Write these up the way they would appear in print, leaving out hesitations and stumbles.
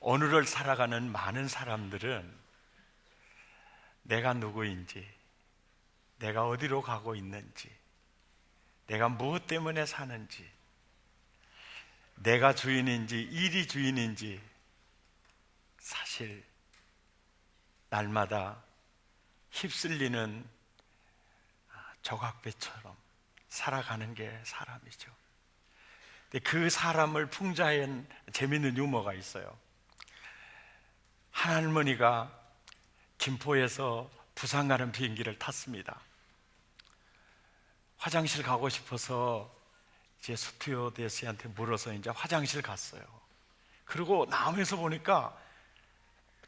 오늘을 살아가는 많은 사람들은 내가 누구인지, 내가 어디로 가고 있는지, 내가 무엇 때문에 사는지, 내가 주인인지 일이 주인인지 사실 날마다 휩쓸리는 조각배처럼 살아가는 게 사람이죠. 근데 그 사람을 풍자한 재미있는 유머가 있어요. 한 할머니가 김포에서 부산 가는 비행기를 탔습니다. 화장실 가고 싶어서 이제 스튜어디스한테 물어서 이제 화장실 갔어요. 그리고 나오면서 보니까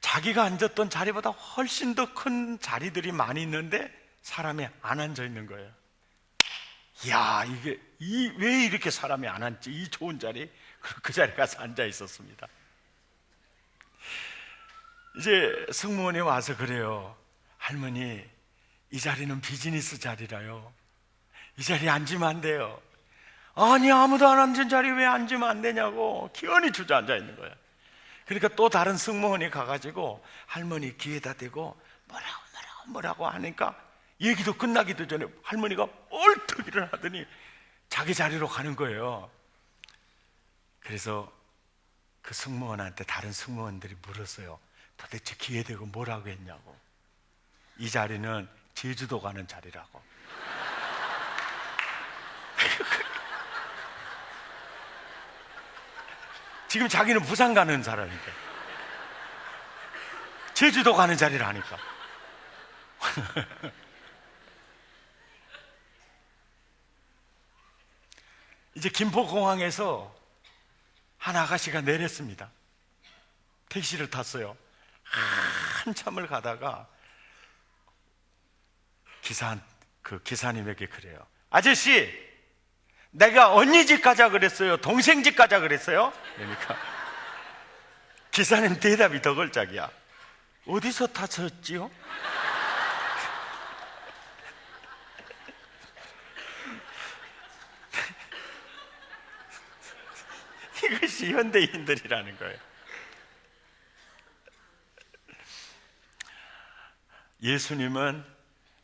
자기가 앉았던 자리보다 훨씬 더 큰 자리들이 많이 있는데 사람이 안 앉아 있는 거예요. 이야, 왜 이렇게 사람이 안 앉지? 이 좋은 자리? 그 자리에 가서 앉아 있었습니다. 이제 승무원이 와서 그래요. 할머니, 이 자리는 비즈니스 자리라요. 이 자리에 앉으면 안 돼요. 아니, 아무도 안 앉은 자리에 왜 앉으면 안 되냐고 기어이 주저앉아 있는 거예요. 그러니까 또 다른 승무원이 가가지고 할머니 귀에다 대고 뭐라고 하니까 얘기도 끝나기도 전에 할머니가 얼떡 일어나더니 자기 자리로 가는 거예요. 그래서 그 승무원한테 다른 승무원들이 물었어요. 도대체 귀에 대고 뭐라고 했냐고. 이 자리는 제주도 가는 자리라고. 지금 자기는 부산 가는 사람인데 제주도 가는 자리라니까. 이제 김포공항에서 한 아가씨가 내렸습니다. 택시를 탔어요. 한참을 가다가 기사님에게 그래요. 아저씨, 내가 언니 집 가자 그랬어요? 동생 집 가자 그랬어요? 그러니까 기사님 대답이 더 걸작이야. 어디서 타셨지요? 이것이 현대인들이라는 거예요. 예수님은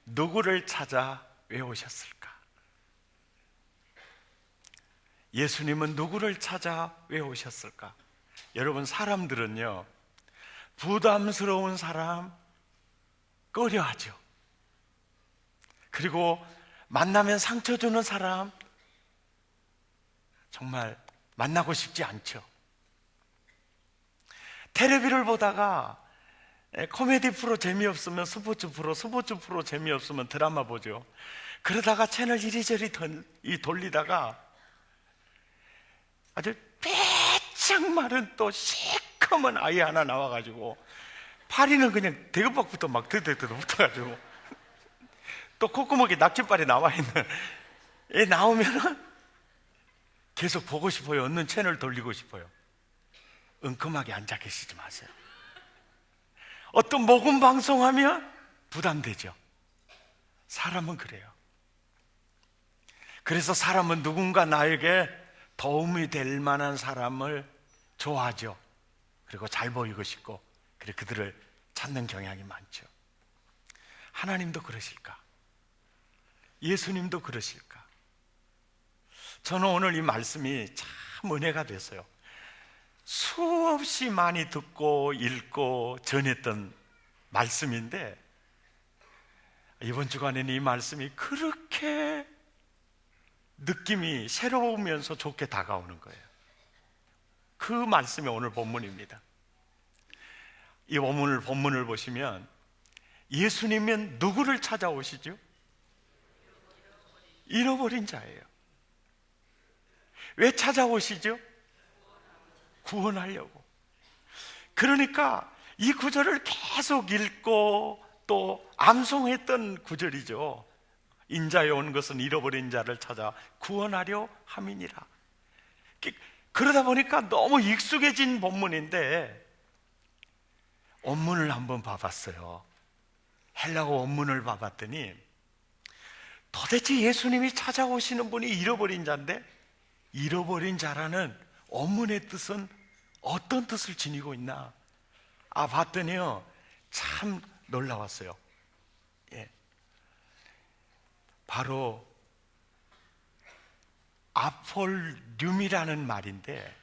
누구를 찾아 왜 오셨을까? 예수님은 누구를 찾아 왜 오셨을까? 여러분, 사람들은요, 부담스러운 사람 꺼려하죠. 그리고 만나면 상처 주는 사람 정말 만나고 싶지 않죠. 텔레비를 보다가 코미디 프로 재미없으면 스포츠 프로 재미없으면 드라마 보죠. 그러다가 채널 이리저리 돌리다가 아주 빼짝 마른 또 시커먼 아이 하나 나와가지고 파리는 그냥 대급박부터 막 드드드 붙어가지고 또 콧구멍에 낙지빨이 나와있는 애 나오면은 계속 보고 싶어요. 어느 채널 돌리고 싶어요. 은큼하게 앉아 계시지 마세요. 어떤 복음 방송하면 부담되죠. 사람은 그래요. 그래서 사람은 누군가 나에게 도움이 될 만한 사람을 좋아하죠. 그리고 잘 보이고 싶고, 그리고 그들을 찾는 경향이 많죠. 하나님도 그러실까? 예수님도 그러실까? 저는 오늘 이 말씀이 참 은혜가 됐어요. 수없이 많이 듣고 읽고 전했던 말씀인데 이번 주간에는 이 말씀이 그렇게 느낌이 새로우면서 좋게 다가오는 거예요. 그 말씀이 오늘 본문입니다. 이 본문을 보시면 예수님은 누구를 찾아오시죠? 잃어버린 자예요. 왜 찾아오시죠? 구원하려고. 그러니까 이 구절을 계속 읽고 또 암송했던 구절이죠. 인자에 온 것은 잃어버린 자를 찾아 구원하려 함이니라. 그러다 보니까 너무 익숙해진 본문인데 원문을 한번 봐봤어요. 헬라어 원문을 봐봤더니 도대체 예수님이 찾아오시는 분이 잃어버린 자인데 잃어버린 자라는 원문의 뜻은 어떤 뜻을 지니고 있나? 봤더니요, 참 놀라웠어요. 예. 바로 아폴륨이라는 말인데,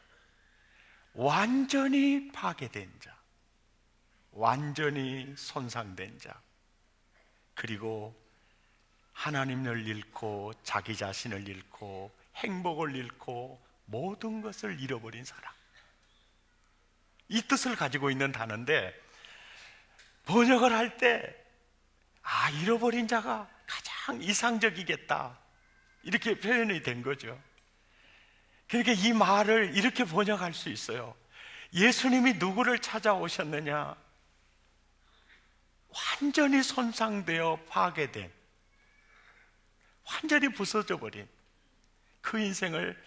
완전히 파괴된 자, 완전히 손상된 자, 그리고 하나님을 잃고 자기 자신을 잃고 행복을 잃고 모든 것을 잃어버린 사람, 이 뜻을 가지고 있는 단어인데, 번역을 할 때 잃어버린 자가 가장 이상적이겠다, 이렇게 표현이 된 거죠. 그러니까 이 말을 이렇게 번역할 수 있어요. 예수님이 누구를 찾아오셨느냐? 완전히 손상되어 파괴된, 완전히 부서져 버린 그 인생을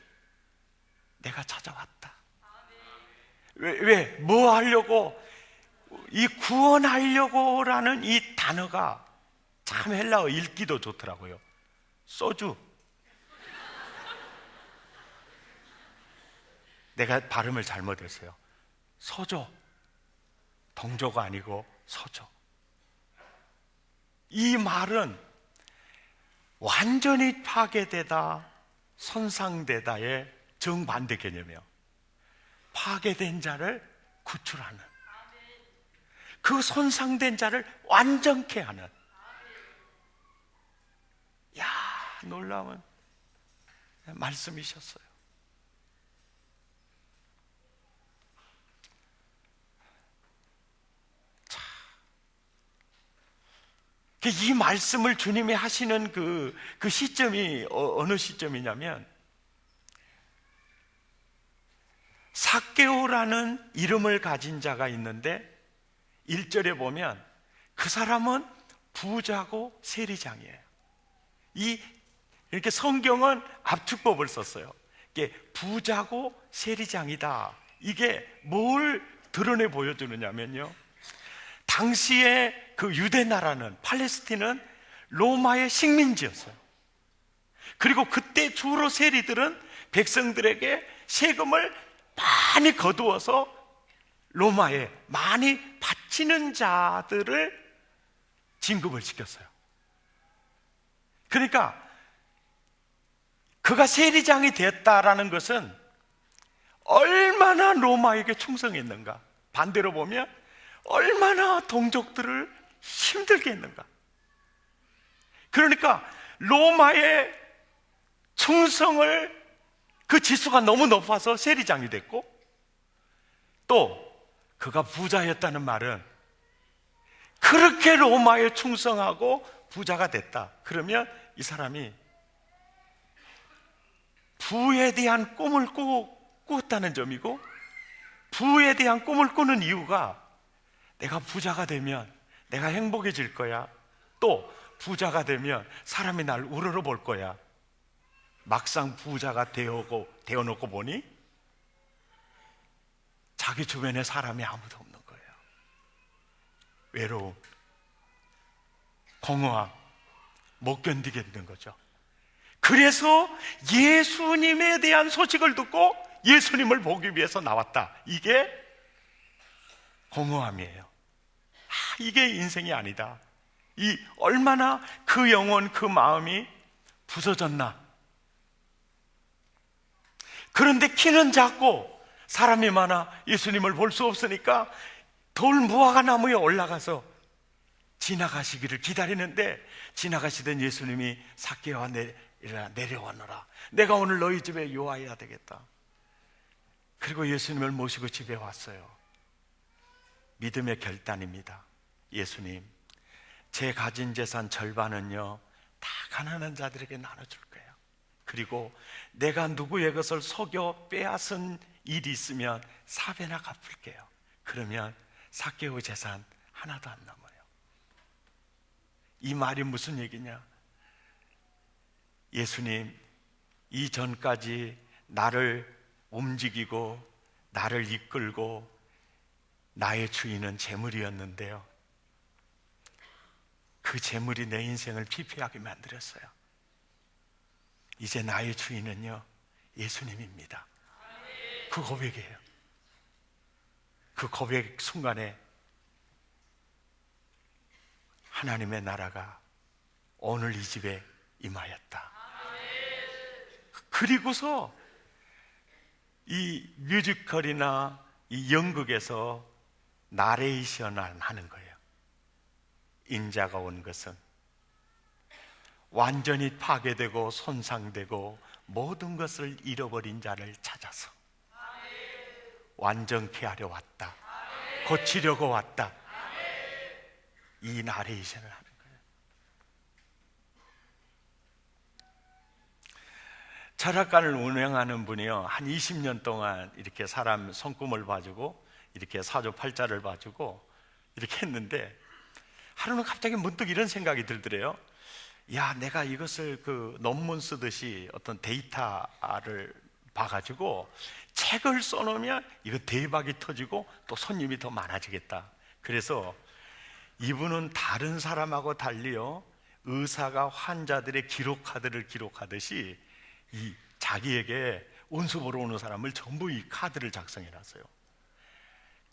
내가 찾아왔다. 뭐 하려고? 이 구원하려고라는 이 단어가 참 헬라어 읽기도 좋더라고요. 소주. 내가 발음을 잘못했어요. 소조. 동조가 아니고 소조. 이 말은 완전히 파괴되다, 손상되다의 정반대 개념이에요. 파괴된 자를 구출하는, 그 손상된 자를 완전케 하는. 야, 놀라운 말씀이셨어요. 이 말씀을 주님이 하시는 그 시점이 어느 시점이냐면, 삭개오라는 이름을 가진 자가 있는데 1절에 보면 그 사람은 부자고 세리장이에요. 이렇게 성경은 압축법을 썼어요. 이게 부자고 세리장이다. 이게 뭘 드러내 보여주느냐면요, 당시에 그 유대 나라는, 팔레스틴은 로마의 식민지였어요. 그리고 그때 주로 세리들은 백성들에게 세금을 많이 거두어서 로마에 많이 바치는 자들을 진급을 시켰어요. 그러니까 그가 세리장이 됐다라는 것은 얼마나 로마에게 충성했는가, 반대로 보면 얼마나 동족들을 힘들게 했는가. 그러니까 로마의 충성을, 그 지수가 너무 높아서 세리장이 됐고, 또 그가 부자였다는 말은 그렇게 로마에 충성하고 부자가 됐다. 그러면 이 사람이 부에 대한 꿈을 꾸었다는 점이고, 부에 대한 꿈을 꾸는 이유가 내가 부자가 되면 내가 행복해질 거야, 또 부자가 되면 사람이 날 우러러 볼 거야. 막상 부자가 되어놓고 보니 자기 주변에 사람이 아무도 없는 거예요. 외로움, 공허함, 못 견디겠는 거죠. 그래서 예수님에 대한 소식을 듣고 예수님을 보기 위해서 나왔다. 이게 공허함이에요. 이게 인생이 아니다. 얼마나 그 영혼, 그 마음이 부서졌나. 그런데 키는 작고 사람이 많아 예수님을 볼 수 없으니까 돌 무화과 나무에 올라가서 지나가시기를 기다리는데, 지나가시던 예수님이 삭개오야 내려오너라. 내가 오늘 너희 집에 요하여야 되겠다. 그리고 예수님을 모시고 집에 왔어요. 믿음의 결단입니다. 예수님, 제 가진 재산 절반은요 다 가난한 자들에게 나눠줄 거예요. 그리고 내가 누구의 것을 속여 빼앗은 일이 있으면 4배나 갚을게요. 그러면 삭개오 재산 하나도 안 남아요. 이 말이 무슨 얘기냐? 예수님, 이전까지 나를 움직이고 나를 이끌고 나의 주인은 재물이었는데요, 그 재물이 내 인생을 피폐하게 만들었어요. 이제 나의 주인은요 예수님입니다. 그 고백이에요. 그 고백 순간에 하나님의 나라가 오늘 이 집에 임하였다. 그리고서 이 뮤지컬이나 이 연극에서 나레이션을 하는 거예요. 인자가 온 것은 완전히 파괴되고 손상되고 모든 것을 잃어버린 자를 찾아서 완전케 하려 왔다, 고치려고 왔다, 이 나레이션을 하는 거예요. 철학관을 운영하는 분이요, 한 20년 동안 이렇게 사람 손금을 봐주고 이렇게 사주팔자를 봐주고 이렇게 했는데, 하루는 갑자기 문득 이런 생각이 들더래요. 야, 내가 이것을 그 논문 쓰듯이 어떤 데이터를 봐가지고 책을 써놓으면 이거 대박이 터지고 또 손님이 더 많아지겠다. 그래서 이분은 다른 사람하고 달리요, 의사가 환자들의 기록 카드를 기록하듯이 이 자기에게 운수 보러 오는 사람을 전부 이 카드를 작성해 놨어요.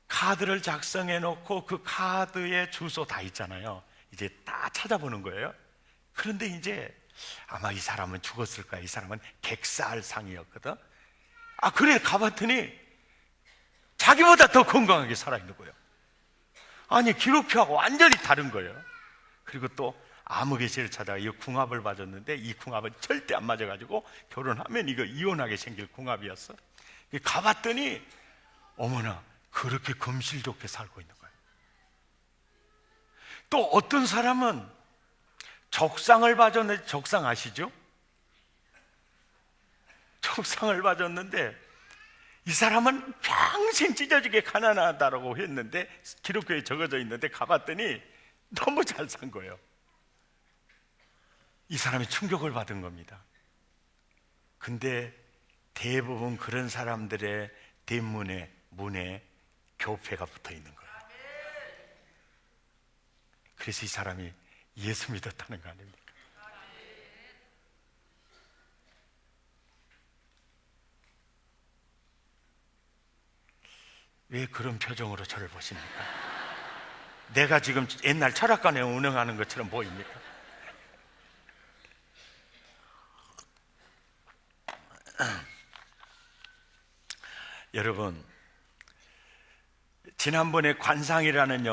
카드를 작성해 놓고 그 카드에 주소 다 있잖아요. 이제 다 찾아보는 거예요. 그런데 이제 아마 이 사람은 죽었을 거야. 이 사람은 객살상이었거든. 그래 가봤더니 자기보다 더 건강하게 살아있는 거예요. 아니, 기록표하고 완전히 다른 거예요. 그리고 또 암흑의실을 찾아가 이 궁합을 봐줬는데 이 궁합은 절대 안 맞아가지고 결혼하면 이거 이혼하게 생길 궁합이었어. 가봤더니 어머나, 그렇게 금실 좋게 살고 있는 거예요. 또 어떤 사람은 적상을 봐줬는데, 적상 아시죠? 적상을 봐줬는데 이 사람은 평생 찢어지게 가난하다라고 했는데, 기록표에 적어져 있는데 가봤더니 너무 잘 산 거예요. 이 사람이 충격을 받은 겁니다. 근데 대부분 그런 사람들의 대문에, 문에 교패가 붙어 있는 거예요. 그래서 이 사람이 예수 믿었다는 거 아닙니까? 왜 그런 표정으로 저를 보십니까? 내가 지금 옛날 철학관에 운영하는 것처럼 보입니까? 여러분, 지난번에 관상이라는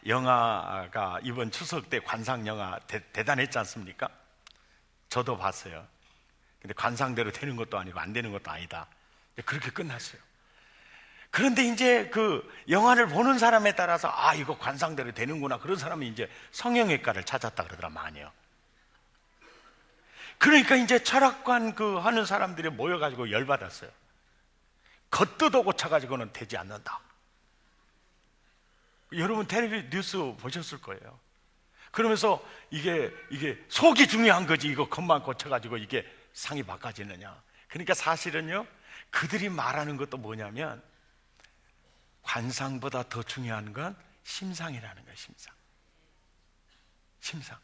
영화가 이번 추석 때 관상 영화 대단했지 않습니까? 저도 봤어요. 근데 관상대로 되는 것도 아니고 안 되는 것도 아니다. 그렇게 끝났어요. 그런데 이제 그 영화를 보는 사람에 따라서 이거 관상대로 되는구나, 그런 사람이 이제 성형외과를 찾았다 그러더라, 많이요. 그러니까 이제 철학관 하는 사람들이 모여가지고 열받았어요. 겉뜯어 고쳐가지고는 되지 않는다. 여러분 텔레비 뉴스 보셨을 거예요. 그러면서 이게 속이 중요한 거지, 이거 겉만 고쳐가지고 이게 상이 바꿔지느냐. 그러니까 사실은요, 그들이 말하는 것도 뭐냐면 관상보다 더 중요한 건 심상이라는 거예요. 심상.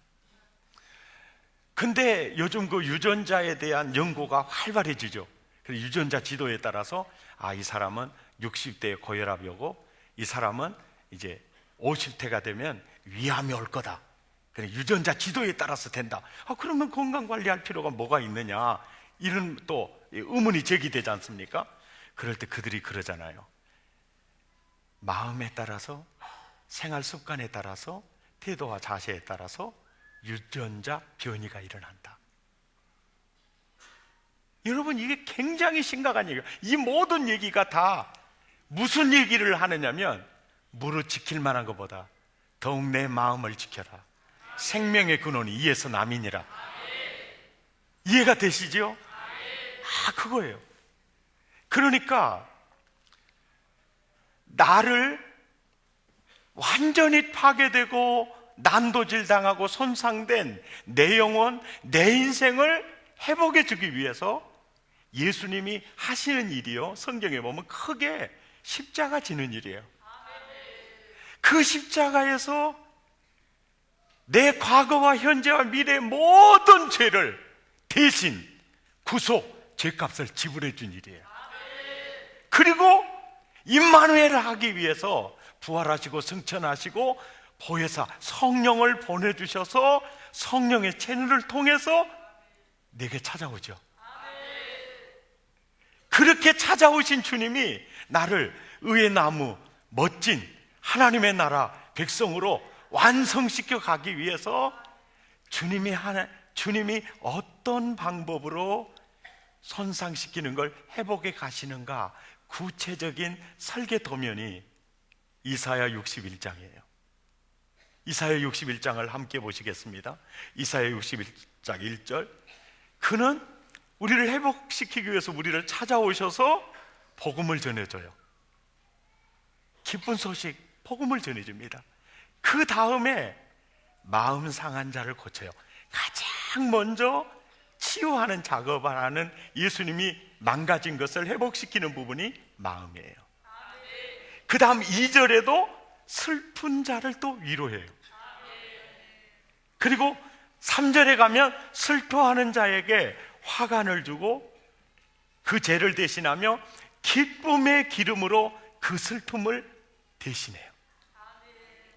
근데 요즘 그 유전자에 대한 연구가 활발해지죠. 그래서 유전자 지도에 따라서 이 사람은 60대에 고혈압이 오고 이 사람은 이제 50대가 되면 위암이 올 거다. 그래, 유전자 지도에 따라서 된다. 그러면 건강관리할 필요가 뭐가 있느냐, 이런 또 의문이 제기되지 않습니까? 그럴 때 그들이 그러잖아요. 마음에 따라서, 생활 습관에 따라서, 태도와 자세에 따라서 유전자 변이가 일어난다. 여러분, 이게 굉장히 심각한 얘기예요. 이 모든 얘기가 다 무슨 얘기를 하느냐면, 무릇 지킬 만한 것보다 더욱 내 마음을 지켜라. 생명의 근원이 이에서 남이니라. 이해가 되시죠? 그거예요. 그러니까 나를 완전히 파괴되고 난도질 당하고 손상된 내 영혼, 내 인생을 회복해 주기 위해서 예수님이 하시는 일이요, 성경에 보면 크게 십자가 지는 일이에요. 그 십자가에서 내 과거와 현재와 미래의 모든 죄를 대신 구속, 죄값을 지불해 준 일이에요. 그리고 임마누엘을 하기 위해서 부활하시고 승천하시고 보혜사 성령을 보내주셔서 성령의 채널을 통해서 내게 찾아오죠. 그렇게 찾아오신 주님이 나를 의의 나무, 멋진 하나님의 나라 백성으로 완성시켜 가기 위해서 주님이 어떤 방법으로 손상시키는 걸 회복해 가시는가, 구체적인 설계 도면이 이사야 61장이에요. 이사야 61장을 함께 보시겠습니다. 이사야 61장 1절. 그는 우리를 회복시키기 위해서 우리를 찾아오셔서 복음을 전해줘요. 기쁜 소식, 복음을 전해줍니다. 그 다음에 마음 상한 자를 고쳐요. 가장 먼저 치유하는 작업을 하는 예수님이 망가진 것을 회복시키는 부분이 마음이에요. 그 다음 2절에도 슬픈 자를 또 위로해요. 그리고 3절에 가면 슬퍼하는 자에게 화관을 주고 그 죄를 대신하며 기쁨의 기름으로 그 슬픔을 대신해요.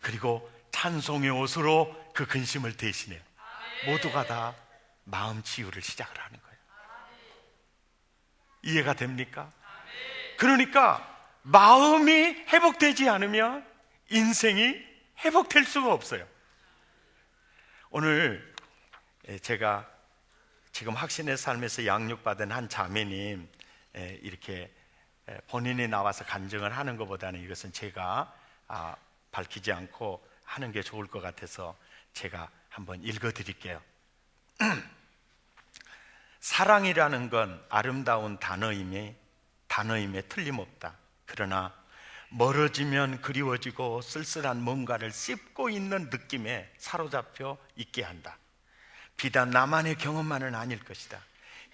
그리고 찬송의 옷으로 그 근심을 대신해요. 모두가 다 마음 치유를 시작을 하는 거예요. 이해가 됩니까? 그러니까 마음이 회복되지 않으면 인생이 회복될 수가 없어요. 오늘 제가 지금 확신의 삶에서 양육받은 한 자매님 이렇게 본인이 나와서 간증을 하는 것보다는 이것은 제가 밝히지 않고 하는 게 좋을 것 같아서 제가 한번 읽어드릴게요. 사랑이라는 건 아름다운 단어임에 틀림없다. 그러나 멀어지면 그리워지고 쓸쓸한 뭔가를 씹고 있는 느낌에 사로잡혀 있게 한다. 비단 나만의 경험만은 아닐 것이다.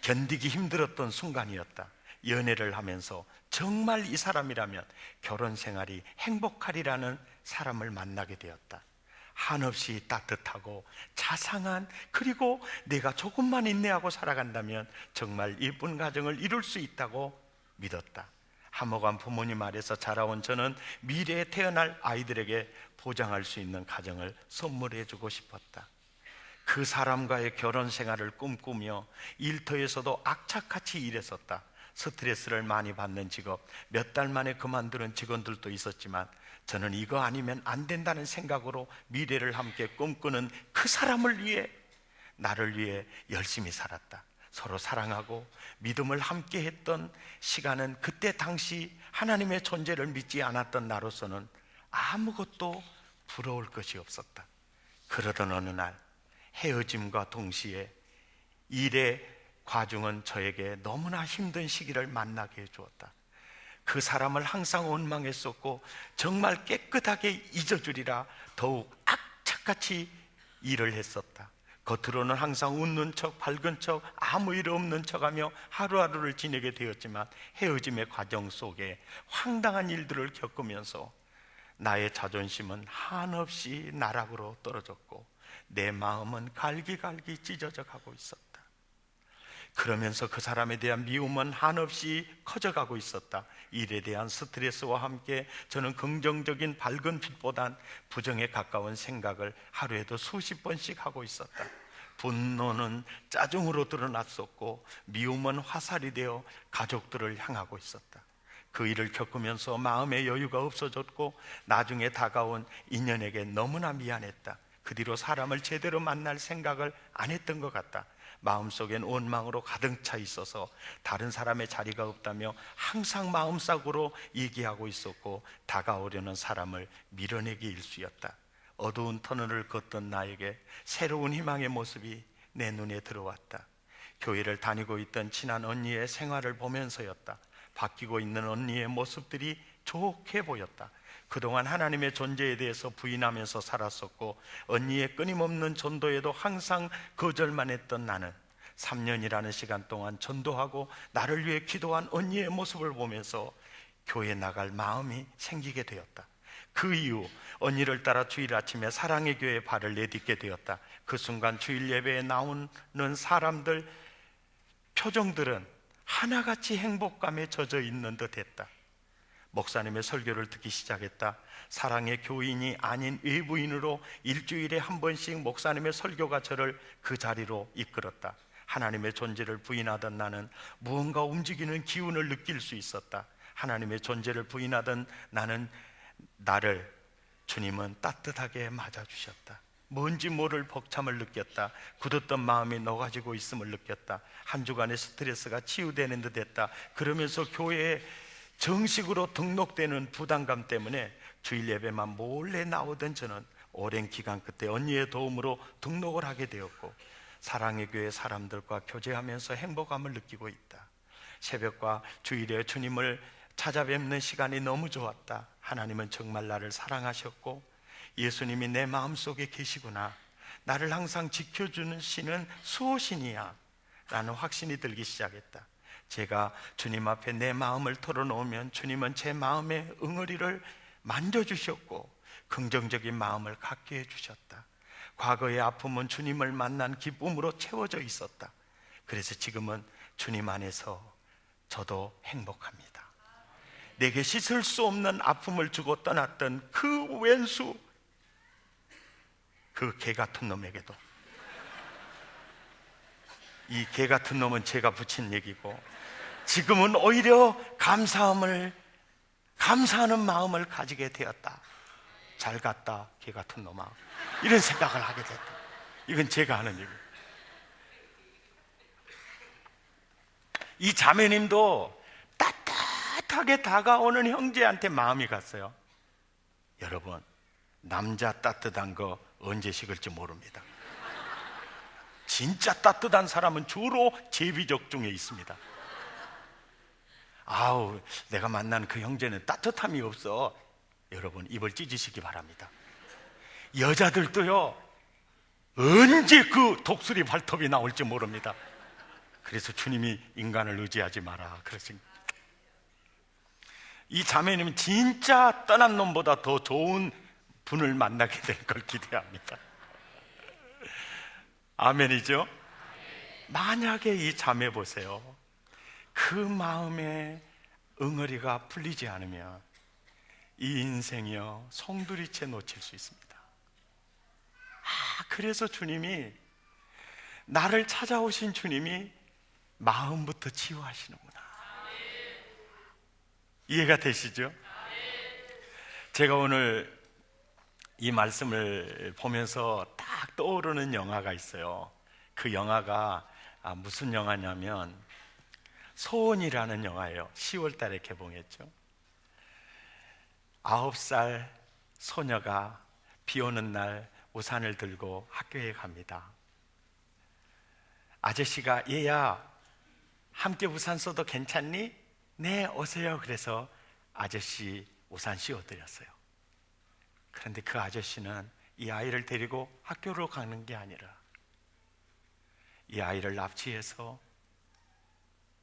견디기 힘들었던 순간이었다. 연애를 하면서 정말 이 사람이라면 결혼 생활이 행복하리라는 사람을 만나게 되었다. 한없이 따뜻하고 자상한, 그리고 내가 조금만 인내하고 살아간다면 정말 예쁜 가정을 이룰 수 있다고 믿었다. 하모간 부모님 아래서 자라온 저는 미래에 태어날 아이들에게 보장할 수 있는 가정을 선물해 주고 싶었다. 그 사람과의 결혼 생활을 꿈꾸며 일터에서도 악착같이 일했었다. 스트레스를 많이 받는 직업, 몇 달 만에 그만두는 직원들도 있었지만 저는 이거 아니면 안 된다는 생각으로 미래를 함께 꿈꾸는 그 사람을 위해, 나를 위해 열심히 살았다. 서로 사랑하고 믿음을 함께 했던 시간은 그때 당시 하나님의 존재를 믿지 않았던 나로서는 아무것도 부러울 것이 없었다. 그러던 어느 날 헤어짐과 동시에 일의 과중은 저에게 너무나 힘든 시기를 만나게 해주었다. 그 사람을 항상 원망했었고 정말 깨끗하게 잊어주리라 더욱 악착같이 일을 했었다. 겉으로는 항상 웃는 척, 밝은 척, 아무 일 없는 척하며 하루하루를 지내게 되었지만 헤어짐의 과정 속에 황당한 일들을 겪으면서 나의 자존심은 한없이 나락으로 떨어졌고 내 마음은 갈기갈기 찢어져 가고 있었다. 그러면서 그 사람에 대한 미움은 한없이 커져가고 있었다. 일에 대한 스트레스와 함께 저는 긍정적인 밝은 빛보단 부정에 가까운 생각을 하루에도 수십 번씩 하고 있었다. 분노는 짜증으로 드러났었고 미움은 화살이 되어 가족들을 향하고 있었다. 그 일을 겪으면서 마음의 여유가 없어졌고 나중에 다가온 인연에게 너무나 미안했다. 그 뒤로 사람을 제대로 만날 생각을 안 했던 것 같다. 마음속엔 원망으로 가득 차 있어서 다른 사람의 자리가 없다며 항상 마음속으로 얘기하고 있었고 다가오려는 사람을 밀어내기 일쑤였다. 어두운 터널을 걷던 나에게 새로운 희망의 모습이 내 눈에 들어왔다. 교회를 다니고 있던 친한 언니의 생활을 보면서였다. 바뀌고 있는 언니의 모습들이 좋게 보였다. 그동안 하나님의 존재에 대해서 부인하면서 살았었고 언니의 끊임없는 전도에도 항상 거절만 했던 나는 3년이라는 시간 동안 전도하고 나를 위해 기도한 언니의 모습을 보면서 교회 나갈 마음이 생기게 되었다. 그 이후 언니를 따라 주일 아침에 사랑의 교회에 발을 내딛게 되었다. 그 순간 주일 예배에 나오는 사람들 표정들은 하나같이 행복감에 젖어 있는 듯 했다. 목사님의 설교를 듣기 시작했다. 사랑의 교인이 아닌 외부인으로 일주일에 한 번씩 목사님의 설교가 저를 그 자리로 이끌었다. 하나님의 존재를 부인하던 나는 무언가 움직이는 기운을 느낄 수 있었다. 하나님의 존재를 부인하던 나를 주님은 따뜻하게 맞아주셨다. 뭔지 모를 벅참을 느꼈다. 굳었던 마음이 녹아지고 있음을 느꼈다. 한 주간의 스트레스가 치유되는 듯 했다. 그러면서 교회에 정식으로 등록되는 부담감 때문에 주일 예배만 몰래 나오던 저는 오랜 기간 끝에 언니의 도움으로 등록을 하게 되었고, 사랑의 교회 사람들과 교제하면서 행복감을 느끼고 있다. 새벽과 주일에 주님을 찾아뵙는 시간이 너무 좋았다. 하나님은 정말 나를 사랑하셨고 예수님이 내 마음속에 계시구나, 나를 항상 지켜주는 신은 수호신이야 라는 확신이 들기 시작했다. 제가 주님 앞에 내 마음을 털어놓으면 주님은 제 마음의 응어리를 만져주셨고 긍정적인 마음을 갖게 해주셨다. 과거의 아픔은 주님을 만난 기쁨으로 채워져 있었다. 그래서 지금은 주님 안에서 저도 행복합니다. 내게 씻을 수 없는 아픔을 주고 떠났던 그 왼수, 그 개 같은 놈에게도, 이 개 같은 놈은 제가 붙인 얘기고, 지금은 오히려 감사하는 마음을 가지게 되었다. 잘 갔다 개 같은 놈아, 이런 생각을 하게 됐다. 이건 제가 하는 얘기예요. 이 자매님도 따뜻하게 다가오는 형제한테 마음이 갔어요. 여러분, 남자 따뜻한 거 언제 식을지 모릅니다. 진짜 따뜻한 사람은 주로 제비족 중에 있습니다. 아우, 내가 만난 그 형제는 따뜻함이 없어. 여러분, 입을 찢으시기 바랍니다. 여자들도요, 언제 그 독수리 발톱이 나올지 모릅니다. 그래서 주님이 인간을 의지하지 마라 그러신. 이 자매님은 진짜 떠난 놈보다 더 좋은 분을 만나게 될 걸 기대합니다. 아멘이죠? 만약에 이 자매 보세요, 그 마음의 응어리가 풀리지 않으면 이 인생이요 송두리째 놓칠 수 있습니다. 그래서 주님이, 나를 찾아오신 주님이 마음부터 치유하시는구나. 이해가 되시죠? 제가 오늘 이 말씀을 보면서 딱 떠오르는 영화가 있어요. 그 영화가 무슨 영화냐면 소원이라는 영화예요. 10월 달에 개봉했죠. 9살 소녀가 비 오는 날 우산을 들고 학교에 갑니다. 아저씨가, 얘야 함께 우산 써도 괜찮니? 네, 오세요. 그래서 아저씨 우산 씌워드렸어요. 그런데 그 아저씨는 이 아이를 데리고 학교로 가는 게 아니라 이 아이를 납치해서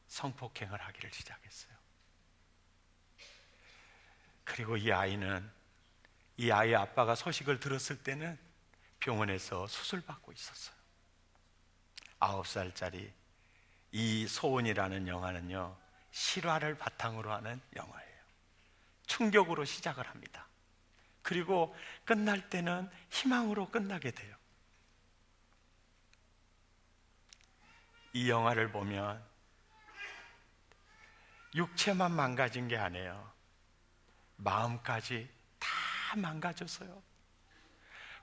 성폭행을 하기를 시작했어요. 그리고 이 아이의 아빠가 소식을 들었을 때는 병원에서 수술받고 있었어요. 9살짜리 이 소원이라는 영화는요, 실화를 바탕으로 하는 영화예요. 충격으로 시작을 합니다. 그리고 끝날 때는 희망으로 끝나게 돼요. 이 영화를 보면 육체만 망가진 게 아니에요. 마음까지 다 망가졌어요.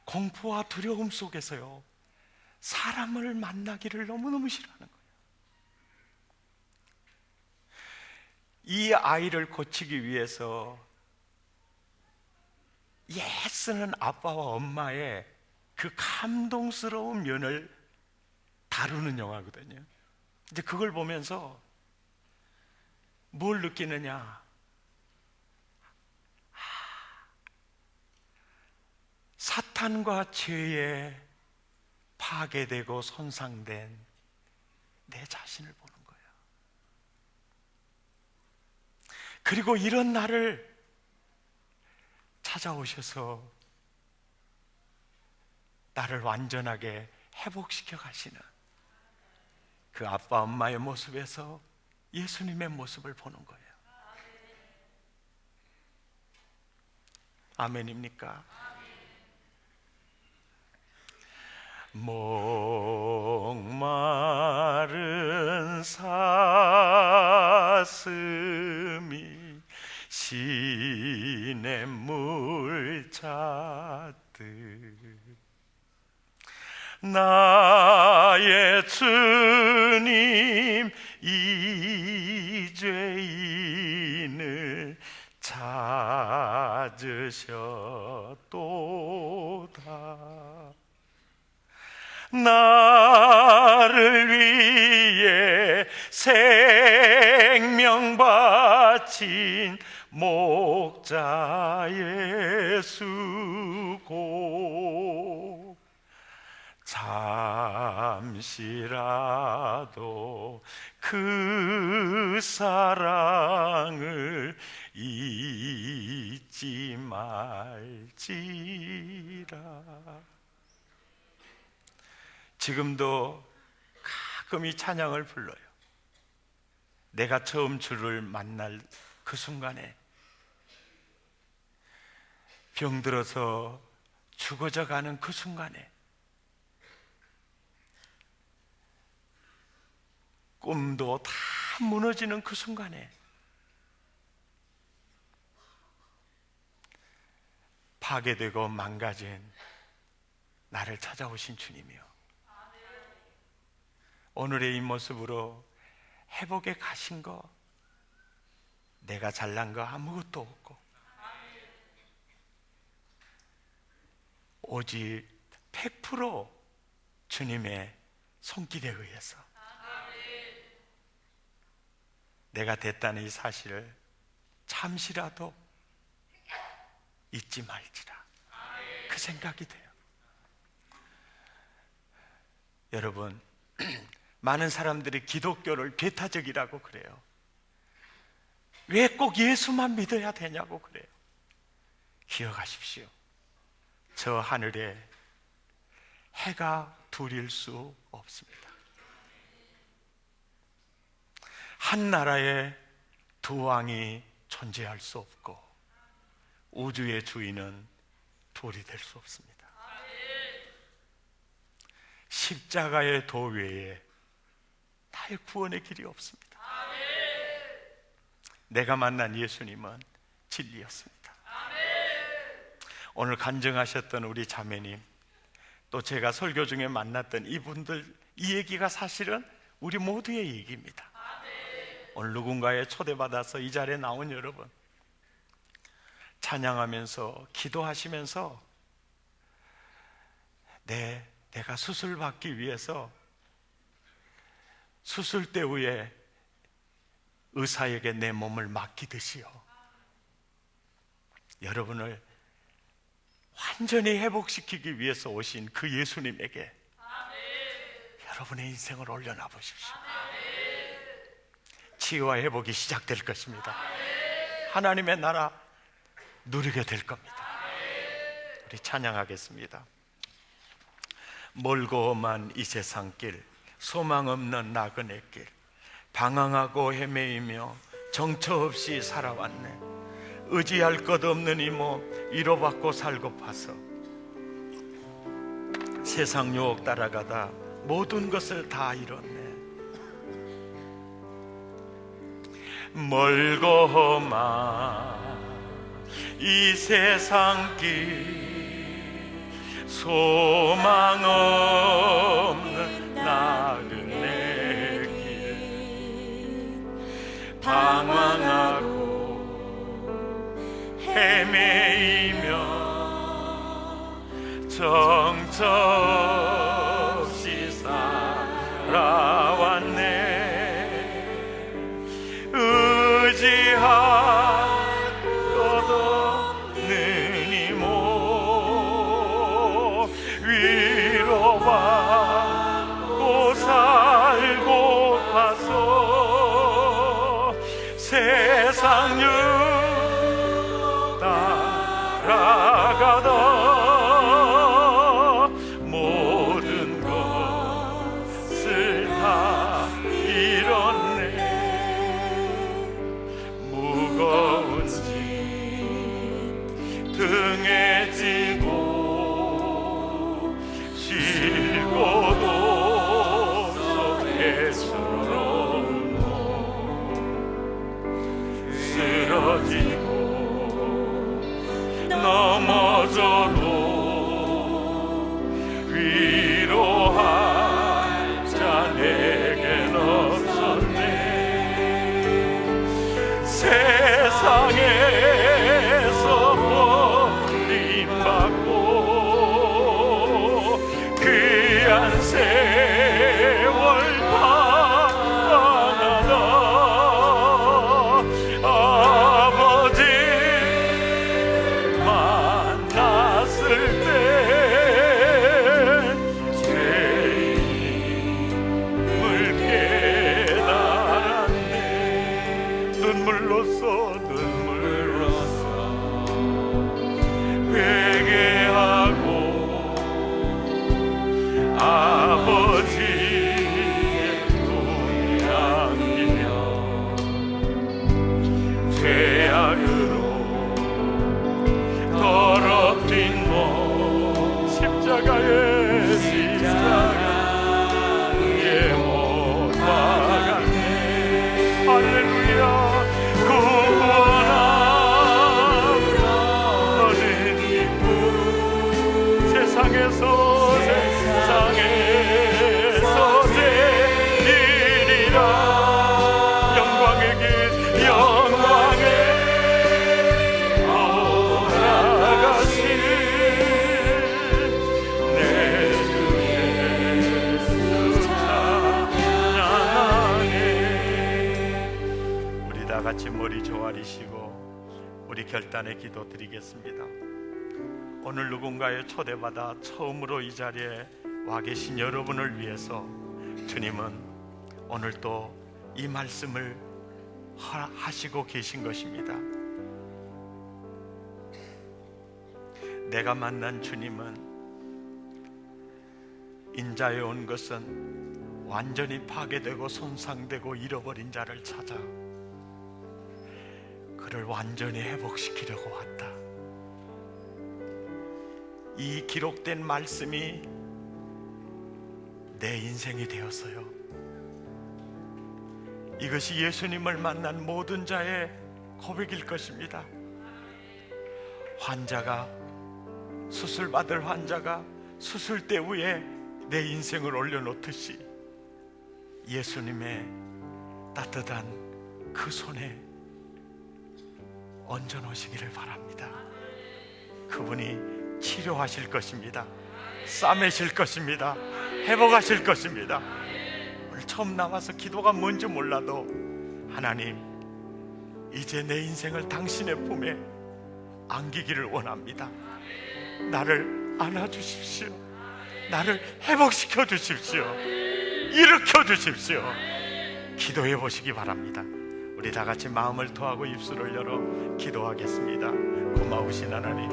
공포와 두려움 속에서요, 사람을 만나기를 너무너무 싫어하는 거예요. 이 아이를 고치기 위해서 애쓰는 아빠와 엄마의 그 감동스러운 면을 다루는 영화거든요. 이제 그걸 보면서 뭘 느끼느냐? 사탄과 죄에 파괴되고 손상된 내 자신을 보는 거예요. 그리고 이런 나를 찾아오셔서 나를 완전하게 회복시켜 가시는 그 아빠 엄마의 모습에서 예수님의 모습을 보는 거예요. 아멘입니까? 목마른 사슴이 시냇물 찾듯 나의 주님 이 죄인을 찾으셨도다. 나를 위해 생명 바친 목자 예수고 잠시라도 그 사랑을 잊지 말지라. 지금도 가끔 이 찬양을 불러요. 내가 처음 주를 만날 그 순간에, 병들어서 죽어져 가는 그 순간에, 꿈도 다 무너지는 그 순간에, 파괴되고 망가진 나를 찾아오신 주님이요, 오늘의 이 모습으로 회복에 가신 거, 내가 잘난 거 아무것도 없고 오직 100% 주님의 손길에 의해서 내가 됐다는 이 사실을 잠시라도 잊지 말지라, 그 생각이 돼요. 여러분, 많은 사람들이 기독교를 배타적이라고 그래요. 왜 꼭 예수만 믿어야 되냐고 그래요. 기억하십시오. 저 하늘에 해가 둘일 수 없습니다. 한 나라에 두 왕이 존재할 수 없고 우주의 주인은 둘이 될 수 없습니다. 십자가의 도 외에 나의 구원의 길이 없습니다. 내가 만난 예수님은 진리였습니다. 오늘 간증하셨던 우리 자매님, 또 제가 설교 중에 만났던 이분들, 이 얘기가 사실은 우리 모두의 얘기입니다. 오늘 누군가에 초대받아서 이 자리에 나온 여러분, 찬양하면서 기도하시면서 내가 수술 받기 위해서 수술대 위에 의사에게 내 몸을 맡기듯이요, 여러분을 완전히 회복시키기 위해서 오신 그 예수님에게 여러분의 인생을 올려놔 보십시오. 치유와 회복이 시작될 것입니다. 하나님의 나라 누리게 될 겁니다. 우리 찬양하겠습니다. 멀고 험한 이 세상길, 소망 없는 나그네 길, 방황하고 헤매이며 정처 없이 살아왔네. 의지할 것 없는 이 몸 위로받고 살고 파서 세상 유혹 따라가다 모든 것을 다 잃었네. 멀고 험한 이 세상 길, 소망 없는 나그네 길, 방황하고 헤매이며 정처 없이 살아왔네. 의지할 것 없는 이 몸 위로받고 살고 가서 세상 따라가다 등에 지고 실고도 속에 서러운 몸 쓰러지고 넘어져도 위로할 자 내겐 없었네. 세상에서 버림받고 귀한 세월 방황하다 아버지 만났을 때 죄임을 깨달았네. 눈물로써 회개하고 아버지의 품에 안기며 죄악으로 더럽힌 몸 십자가에 못 박았네. 할렐루야. 세상에서 제일이라 영광의 길 영광에 돌아가신 내 주 예수 찬양하네. 우리 다 같이 머리 조아리시고 우리 결단의 기도 드리겠습니다. 오늘 누군가의 초대받아 처음으로 이 자리에 와 계신 여러분을 위해서 주님은 오늘 또 이 말씀을 하시고 계신 것입니다. 내가 만난 주님은 인자에 온 것은 완전히 파괴되고 손상되고 잃어버린 자를 찾아 그를 완전히 회복시키려고 왔다. 이 기록된 말씀이 내 인생이 되었어요. 이것이 예수님을 만난 모든 자의 고백일 것입니다. 수술받을 환자가 수술대 위에 내 인생을 올려놓듯이 예수님의 따뜻한 그 손에 얹어놓으시기를 바랍니다. 그분이 치료하실 것입니다. 싸매실 것입니다. 회복하실 것입니다. 오늘 처음 나와서 기도가 뭔지 몰라도 하나님, 이제 내 인생을 당신의 품에 안기기를 원합니다. 나를 안아주십시오. 나를 회복시켜 주십시오. 일으켜 주십시오. 기도해 보시기 바랍니다. 우리 다 같이 마음을 토하고 입술을 열어 기도하겠습니다. 고마우신 하나님,